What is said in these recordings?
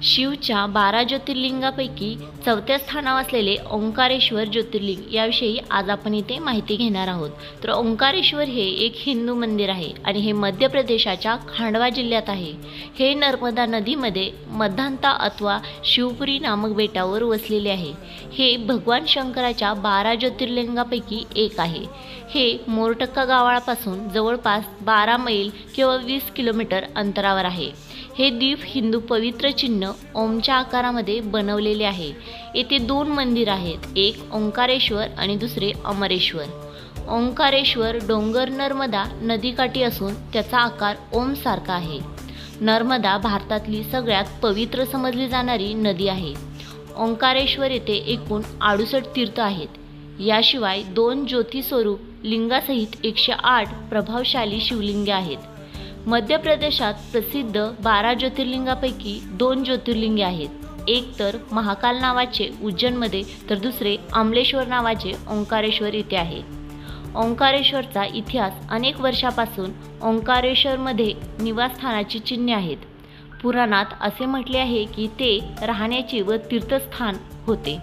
शिवच्या 12 ज्योतिर्लिंगापैकी चौथ्या स्थानावर असलेले ओंकारेश्वर ज्योतिर्लिंग याविषयी आज आपण इथे माहिती घेणार आहोत। तर ओंकारेश्वर हे एक हिंदू मंदिर आहे आणि हे मध्य प्रदेशाच्या खांडवा जिल्ह्यात आहे। हे नर्मदा नदीमध्ये मध्यांता अथवा शिवपुरी नामक बेटावर वसलेले आहे। हे भगवान शंकराच्या 12 ज्योतिर्लिंगापैकी एक आहे। हे मोरटक्का गावापासून जवळपास 12 मैल किंवा 20 किलोमीटर अंतरावर आहे। हे द्वीप हिंदू पवित्र चिन्ह ओमच्या आकारामध्ये बनवलेले आहे। येथे दोन मंदिर आहेत, एक ओंकारेश्वर आणि दुसरे अमरेश्वर। ओंकारेश्वर डोंगर नर्मदा नदीकाठी असून त्याचा आकार ओम सारखा आहे। नर्मदा भारतातली सगळ्यात पवित्र समजली जाणारी नदी आहे। ओंकारेश्वर येथे एकूण 68 तीर्थ आहेत। याशिवाय 2 ज्योतिस्वरूप लिंगासहित 108 प्रभावशाली शिवलिंगे आहेत। मध्य प्रदेशात प्रसिद्ध 12 ज्योतिर्लिंगापैकी 2 ज्योतिर्लिंगे आहेत। एक तर महाकाल नावाचे उज्जैनमध्ये तर दुसरे अमलेश्वर नावाचे ओंकारेश्वर येथे आहे। ओंकारेश्वरचा इतिहास अनेक वर्षापासून ओंकारेश्वरमध्ये निवासस्थानाची चिन्हे आहेत। पुराणात असे म्हटले आहे की ते राहण्याचे व तीर्थस्थान होते।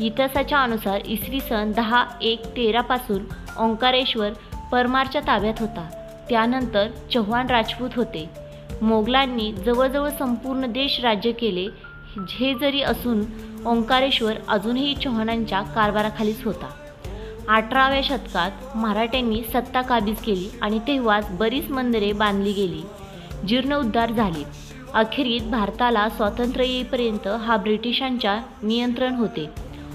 इतिहासाच्या अनुसार इसवी सन 1013 पासून ओंकारेश्वर परमारच्या ताब्यात होता। त्यानंतर चव्हाण राजपूत होते। मोगलांनी जवळजवळ संपूर्ण देश राज्य केले। हे जरी असून ओंकारेश्वर अजूनही चव्हाणांच्या कारभाराखालीच होता। 18व्या शतकात मराठ्यांनी सत्ता काबीज केली आणि तेव्हाच बरीच मंदिरे बांधली गेली, जीर्णोद्धार झाले। अखेरीस भारताला स्वातंत्र्य येईपर्यंत हा ब्रिटिशांच्या नियंत्रण होते।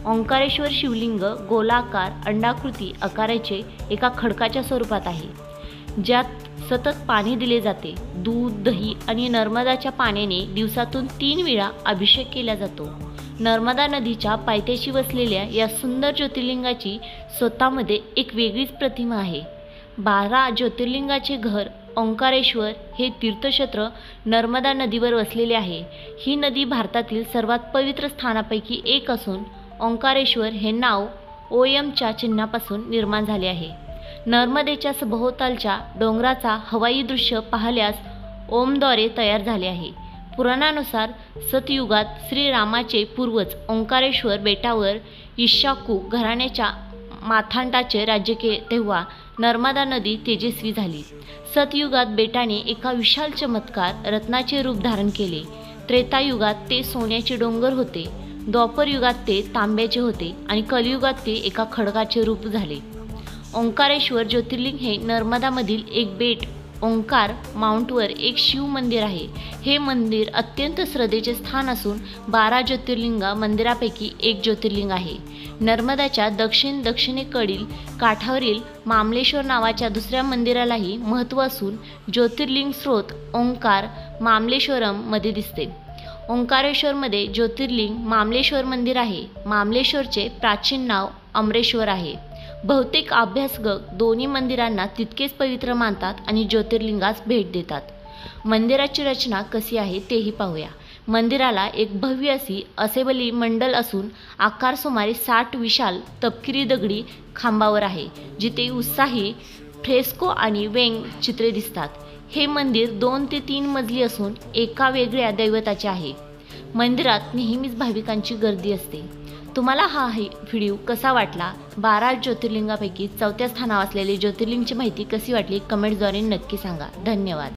ओंकारेश्वर शिवलिंग गोलाकार अंडाकृती आकाराचे एका खडकाच्या स्वरूपात आहे, ज्यात सतत पाणी दिले जाते। दूध, दही आणि नर्मदाच्या पाण्याने दिवसातून 3 वेळा अभिषेक केला जातो। नर्मदा नदीच्या पायथ्याशी वसलेल्या या सुंदर ज्योतिर्लिंगाची स्वतःमध्ये एक वेगळीच प्रतिमा आहे। 12 ज्योतिर्लिंगाचे घर ओंकारेश्वर हे तीर्थक्षेत्र नर्मदा नदीवर वसलेले आहे। ही नदी भारतातील सर्वात पवित्र स्थानापैकी एक असून ओंकारेश्वर हे नाव ओयमच्या चिन्हापासून निर्माण झाले आहे। नर्मदेच्या सभोवतालच्या डोंगराचा हवाई दृश्य पाहिल्यास ओमद्वारे तयार झाले आहे। पुराणानुसार सतयुगात श्रीरामाचे पूर्वज ओंकारेश्वर बेटावर इक्ष्वाकू घराण्याच्या माथांडाचे राज्य तेव्हा नर्मदा नदी तेजस्वी झाली। सतयुगात बेटाने एका विशाल चमत्कार रत्नाचे रूप धारण केले। त्रेतायुगात ते सोन्याचे डोंगर होते, द्वापर युगात ते तांब्याचे होते आणि कलियुगात ते एका खडकाचे रूप झाले। ओंकारेश्वर ज्योतिर्लिंग हे नर्मदामधील एक बेट ओंकार माउंटवर एक शिव मंदिर आहे। हे मंदिर अत्यंत श्रद्धेचे स्थान असून 12 ज्योतिर्लिंग मंदिरापैकी एक ज्योतिर्लिंग आहे। नर्मदाच्या दक्षिणेकडील काठावरील मामलेश्वर नावाच्या दुसऱ्या मंदिरालाही महत्त्व असून ज्योतिर्लिंग स्रोत ओंकार मामलेश्वरम मध्ये दिसते। ओंकारेश्वरमध्ये ज्योतिर्लिंग मामलेश्वर मंदिर आहे। मामलेश्वरचे प्राचीन नाव अमरेश्वर आहे। बहुतेक अभ्यासक दोन्ही मंदिरांना तितकेच पवित्र मानतात आणि ज्योतिर्लिंगास भेट देतात। मंदिराची रचना कशी आहे तेही पाहूया। मंदिराला एक भव्य अशी असेंबली मंडल असून आकार सुमारे 60 विशाल तपकिरी दगडी खांबावर आहे, जिथे उत्साही फ्रेस्को आणि व्यंग चित्रे दिसतात। हे मंदिर 2 ते 3 मजली असून एका वेगळ्या दैवताचे आहे। मंदिरात नेहमीच भाविकांची गर्दी असते। तुम्हाला हा व्हिडिओ कसा वाटला? 12 ज्योतिर्लिंगापैकी चौथ्या स्थानावर असलेले ज्योतिर्लिंगची माहिती कशी वाटली कमेंट्सद्वारे नक्की सांगा। धन्यवाद।